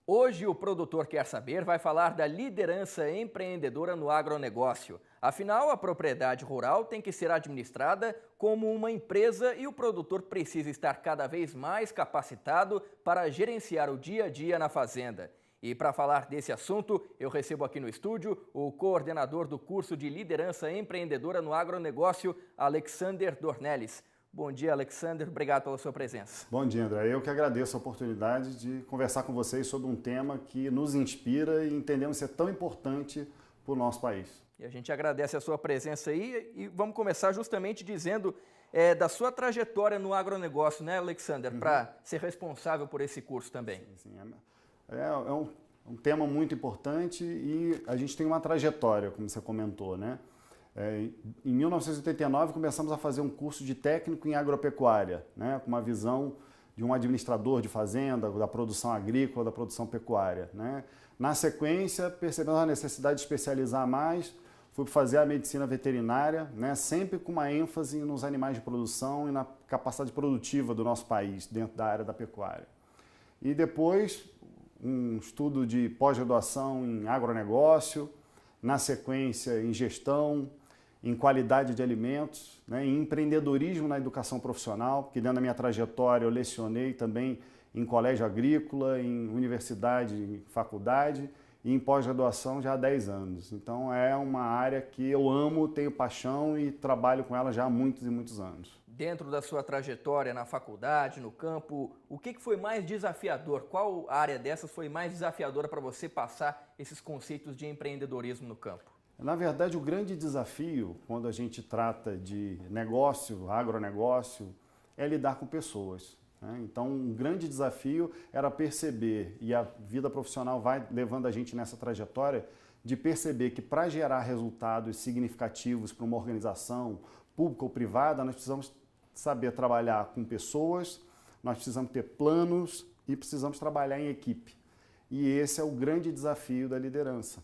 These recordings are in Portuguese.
Hoje o Produtor Quer Saber vai falar da liderança empreendedora no agronegócio. Afinal, a propriedade rural tem que ser administrada como uma empresa e o produtor precisa estar cada vez mais capacitado para gerenciar o dia a dia na fazenda. E para falar desse assunto, eu recebo aqui no estúdio o coordenador do curso de liderança empreendedora no agronegócio, Alexander Dornelles. Bom dia, Alexander. Obrigado pela sua presença. Bom dia, André. Eu que agradeço a oportunidade de conversar com vocês sobre um tema que nos inspira e entendemos ser tão importante para o nosso país. E a gente agradece a sua presença aí e vamos começar justamente dizendo da sua trajetória no agronegócio, né, Alexander, para ser responsável por esse curso também. Sim. É um tema muito importante e a gente tem uma trajetória, como você comentou, né? Em 1989 começamos a fazer um curso de técnico em agropecuária, né, com uma visão de um administrador de fazenda, da produção agrícola, da produção pecuária, né. Na sequência, percebemos a necessidade de especializar mais, fui fazer a medicina veterinária, né, sempre com uma ênfase nos animais de produção e na capacidade produtiva do nosso país, dentro da área da pecuária. E depois, um estudo de pós-graduação em agronegócio, na sequência em gestão, em qualidade de alimentos, né, em empreendedorismo na educação profissional, porque dentro da minha trajetória eu lecionei também em colégio agrícola, em universidade, em faculdade e em pós-graduação já há 10 anos. Então é uma área que eu amo, tenho paixão e trabalho com ela já há muitos e muitos anos. Dentro da sua trajetória na faculdade, no campo, o que foi mais desafiador? Qual área dessas foi mais desafiadora para você passar esses conceitos de empreendedorismo no campo? Na verdade, o grande desafio, quando a gente trata de negócio, agronegócio, é lidar com pessoas, né? Então, um grande desafio era perceber, e a vida profissional vai levando a gente nessa trajetória, de perceber que para gerar resultados significativos para uma organização pública ou privada, nós precisamos saber trabalhar com pessoas, nós precisamos ter planos e precisamos trabalhar em equipe. E esse é o grande desafio da liderança,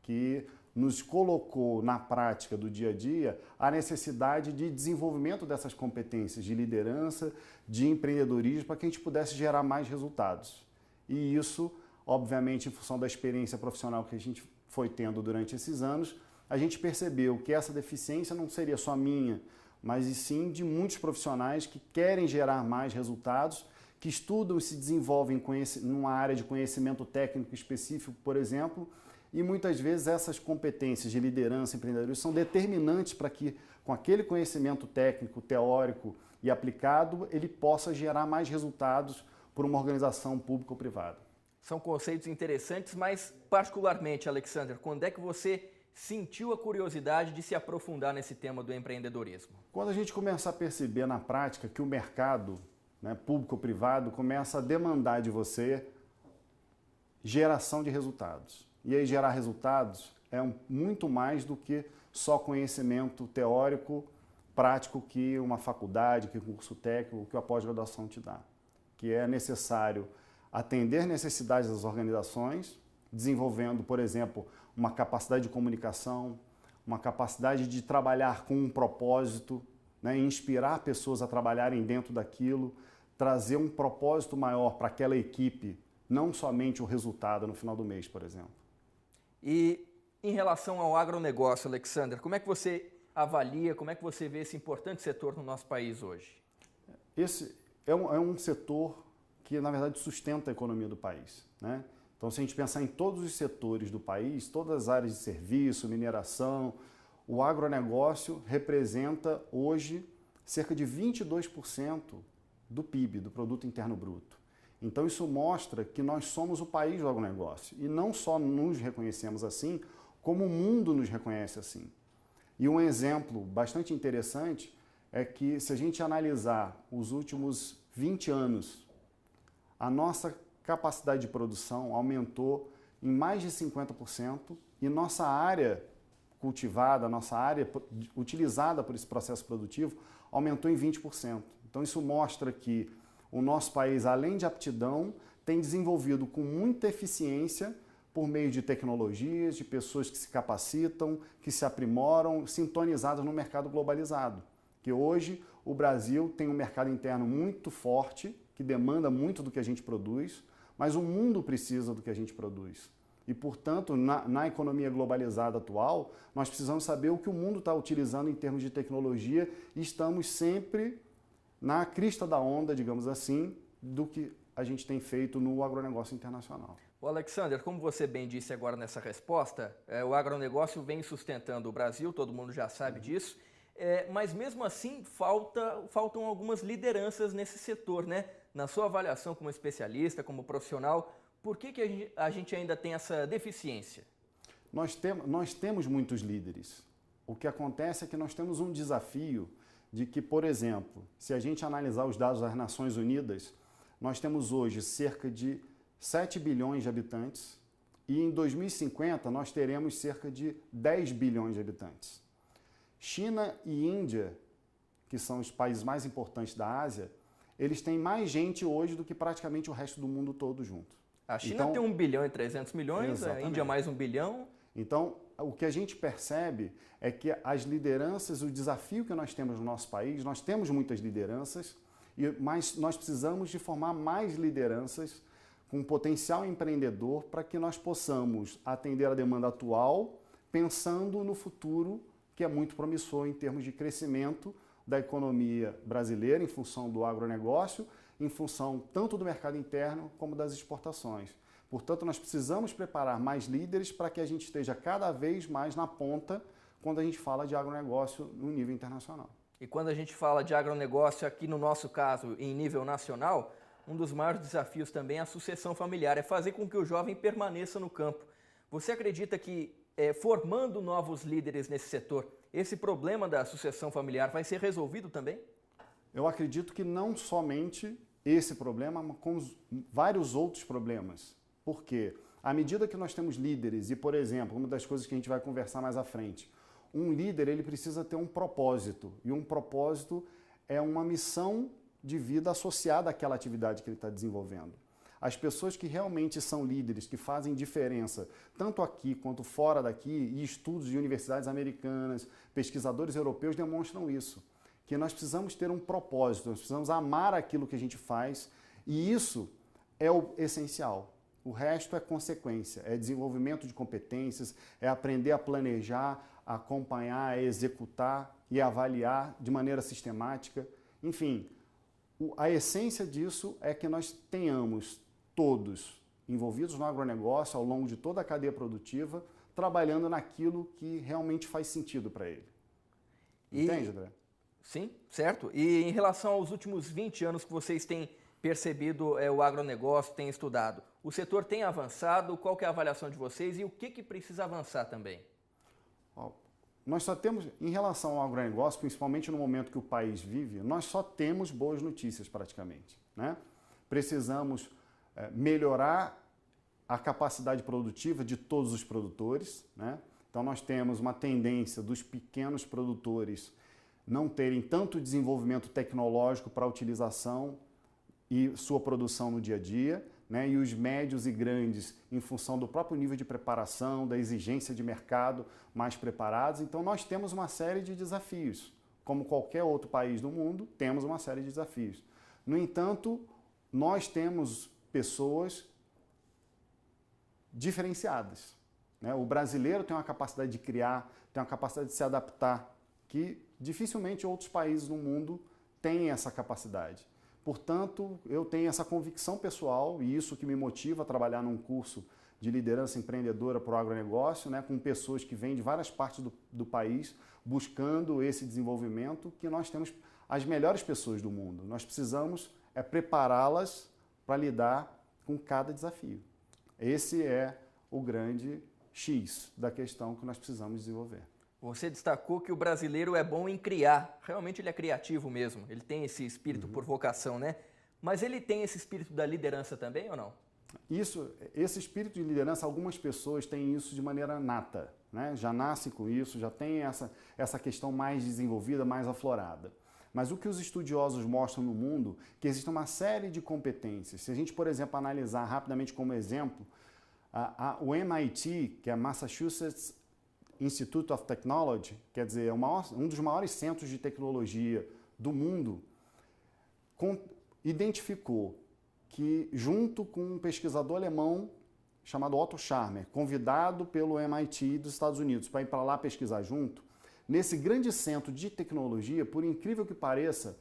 que nos colocou na prática do dia a dia a necessidade de desenvolvimento dessas competências de liderança, de empreendedorismo, para que a gente pudesse gerar mais resultados. E isso, obviamente, em função da experiência profissional que a gente foi tendo durante esses anos, a gente percebeu que essa deficiência não seria só minha, mas e sim de muitos profissionais que querem gerar mais resultados, que estudam e se desenvolvem numa área de conhecimento técnico específico, por exemplo, e muitas vezes essas competências de liderança e empreendedorismo são determinantes para que, com aquele conhecimento técnico, teórico e aplicado, ele possa gerar mais resultados por uma organização pública ou privada. São conceitos interessantes, mas particularmente, Alexander, quando é que você sentiu a curiosidade de se aprofundar nesse tema do empreendedorismo? Quando a gente começa a perceber na prática que o mercado, né, público ou privado, começa a demandar de você geração de resultados. E aí gerar resultados é muito mais do que só conhecimento teórico, prático que uma faculdade, que um curso técnico, que a pós-graduação te dá. Que é necessário atender necessidades das organizações, desenvolvendo, por exemplo, uma capacidade de comunicação, uma capacidade de trabalhar com um propósito, né, inspirar pessoas a trabalharem dentro daquilo, trazer um propósito maior para aquela equipe, não somente o resultado no final do mês, por exemplo. E em relação ao agronegócio, Alexander, como é que você avalia, como é que você vê esse importante setor no nosso país hoje? Esse é um setor que, na verdade, sustenta a economia do país, né? Então, se a gente pensar em todos os setores do país, todas as áreas de serviço, mineração, o agronegócio representa hoje cerca de 22% do PIB, do Produto Interno Bruto. Então isso mostra que nós somos o país do agronegócio e não só nos reconhecemos assim, como o mundo nos reconhece assim. E um exemplo bastante interessante é que se a gente analisar os últimos 20 anos, a nossa capacidade de produção aumentou em mais de 50% e nossa área cultivada, nossa área utilizada por esse processo produtivo aumentou em 20%. Então isso mostra que o nosso país, além de aptidão, tem desenvolvido com muita eficiência por meio de tecnologias, de pessoas que se capacitam, que se aprimoram, sintonizadas no mercado globalizado. Que hoje o Brasil tem um mercado interno muito forte, que demanda muito do que a gente produz, mas o mundo precisa do que a gente produz. E, portanto, na economia globalizada atual, nós precisamos saber o que o mundo está utilizando em termos de tecnologia e estamos sempre na crista da onda, digamos assim, do que a gente tem feito no agronegócio internacional. O Alexander, como você bem disse agora nessa resposta, o agronegócio vem sustentando o Brasil, todo mundo já sabe disso, mas mesmo assim faltam algumas lideranças nesse setor, né? Na sua avaliação como especialista, como profissional, por que a gente ainda tem essa deficiência? Nós temos muitos líderes. O que acontece é que nós temos um desafio de que, por exemplo, se a gente analisar os dados das Nações Unidas, nós temos hoje cerca de 7 bilhões de habitantes e em 2050 nós teremos cerca de 10 bilhões de habitantes. China e Índia, que são os países mais importantes da Ásia, eles têm mais gente hoje do que praticamente o resto do mundo todo junto. A China tem 1 bilhão e 300 milhões, exatamente. A Índia mais 1 bilhão. Então, o que a gente percebe é que as lideranças, o desafio que nós temos no nosso país, nós temos muitas lideranças, mas nós precisamos de formar mais lideranças com potencial empreendedor para que nós possamos atender a demanda atual, pensando no futuro, que é muito promissor em termos de crescimento da economia brasileira em função do agronegócio, em função tanto do mercado interno como das exportações. Portanto, nós precisamos preparar mais líderes para que a gente esteja cada vez mais na ponta quando a gente fala de agronegócio no nível internacional. E quando a gente fala de agronegócio aqui no nosso caso, em nível nacional, um dos maiores desafios também é a sucessão familiar, é fazer com que o jovem permaneça no campo. Você acredita que formando novos líderes nesse setor, esse problema da sucessão familiar vai ser resolvido também? Eu acredito que não somente esse problema, mas com vários outros problemas. Por quê? À medida que nós temos líderes, e por exemplo, uma das coisas que a gente vai conversar mais à frente, um líder ele precisa ter um propósito, e um propósito é uma missão de vida associada àquela atividade que ele está desenvolvendo. As pessoas que realmente são líderes, que fazem diferença, tanto aqui quanto fora daqui, e estudos de universidades americanas, pesquisadores europeus demonstram isso, que nós precisamos ter um propósito, nós precisamos amar aquilo que a gente faz, e isso é o essencial. O resto é consequência, é desenvolvimento de competências, é aprender a planejar, a acompanhar, a executar e avaliar de maneira sistemática. Enfim, a essência disso é que nós tenhamos todos envolvidos no agronegócio ao longo de toda a cadeia produtiva, trabalhando naquilo que realmente faz sentido para ele. Entende, André? Sim, certo. E em relação aos últimos 20 anos que vocês têm percebido o agronegócio, têm estudado, o setor tem avançado? Qual que é a avaliação de vocês e o que precisa avançar também? Nós só temos, em relação ao agronegócio, principalmente no momento que o país vive, nós só temos boas notícias praticamente, né? Precisamos melhorar a capacidade produtiva de todos os produtores, né? Então nós temos uma tendência dos pequenos produtores não terem tanto desenvolvimento tecnológico para a utilização e sua produção no dia a dia, né? E os médios e grandes, em função do próprio nível de preparação, da exigência de mercado, mais preparados. Então nós temos uma série de desafios. Como qualquer outro país do mundo, temos uma série de desafios. No entanto, nós temos pessoas diferenciadas, né? O brasileiro tem uma capacidade de criar, tem uma capacidade de se adaptar, que dificilmente outros países no mundo têm essa capacidade. Portanto, eu tenho essa convicção pessoal e isso que me motiva a trabalhar num curso de liderança empreendedora para o agronegócio, né, com pessoas que vêm de várias partes do país buscando esse desenvolvimento, que nós temos as melhores pessoas do mundo. Nós precisamos prepará-las para lidar com cada desafio. Esse é o grande X da questão que nós precisamos desenvolver. Você destacou que o brasileiro é bom em criar. Realmente ele é criativo mesmo. Ele tem esse espírito por vocação, né? Mas ele tem esse espírito da liderança também ou não? Esse espírito de liderança, algumas pessoas têm isso de maneira nata, né? Já nascem com isso, já tem essa questão mais desenvolvida, mais aflorada. Mas o que os estudiosos mostram no mundo, que existe uma série de competências. Se a gente, por exemplo, analisar rapidamente como exemplo, o MIT, que é Massachusetts Institute of Technology, quer dizer, um dos maiores centros de tecnologia do mundo, identificou que, junto com um pesquisador alemão chamado Otto Scharmer, convidado pelo MIT dos Estados Unidos para ir para lá pesquisar junto, nesse grande centro de tecnologia, por incrível que pareça,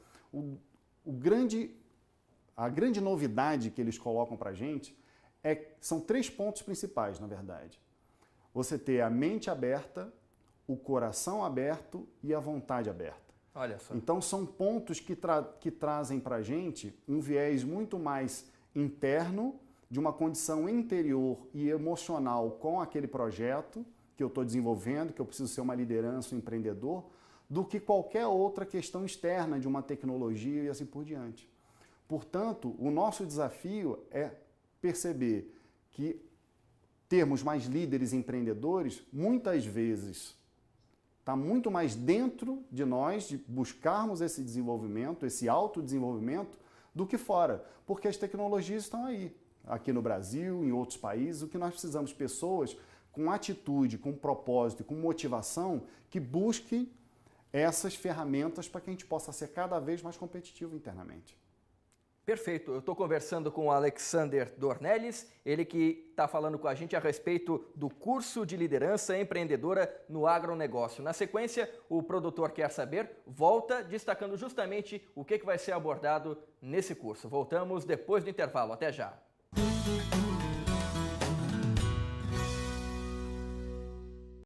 a grande novidade que eles colocam para a gente são 3 pontos principais, na verdade. Você ter a mente aberta, o coração aberto e a vontade aberta. Olha só. Então são pontos que trazem para a gente um viés muito mais interno, de uma condição interior e emocional com aquele projeto que eu estou desenvolvendo, que eu preciso ser uma liderança, um empreendedor, do que qualquer outra questão externa de uma tecnologia e assim por diante. Portanto, o nosso desafio é perceber que termos mais líderes empreendedores, muitas vezes, está muito mais dentro de nós, de buscarmos esse desenvolvimento, esse autodesenvolvimento, do que fora, porque as tecnologias estão aí, aqui no Brasil, em outros países. O que nós precisamos de pessoas com atitude, com propósito, com motivação, que busquem essas ferramentas para que a gente possa ser cada vez mais competitivo internamente. Perfeito. Eu estou conversando com o Alexander Dornelles, ele que está falando com a gente a respeito do curso de liderança empreendedora no agronegócio. Na sequência, o Produtor Quer Saber volta destacando justamente o que vai ser abordado nesse curso. Voltamos depois do intervalo. Até já.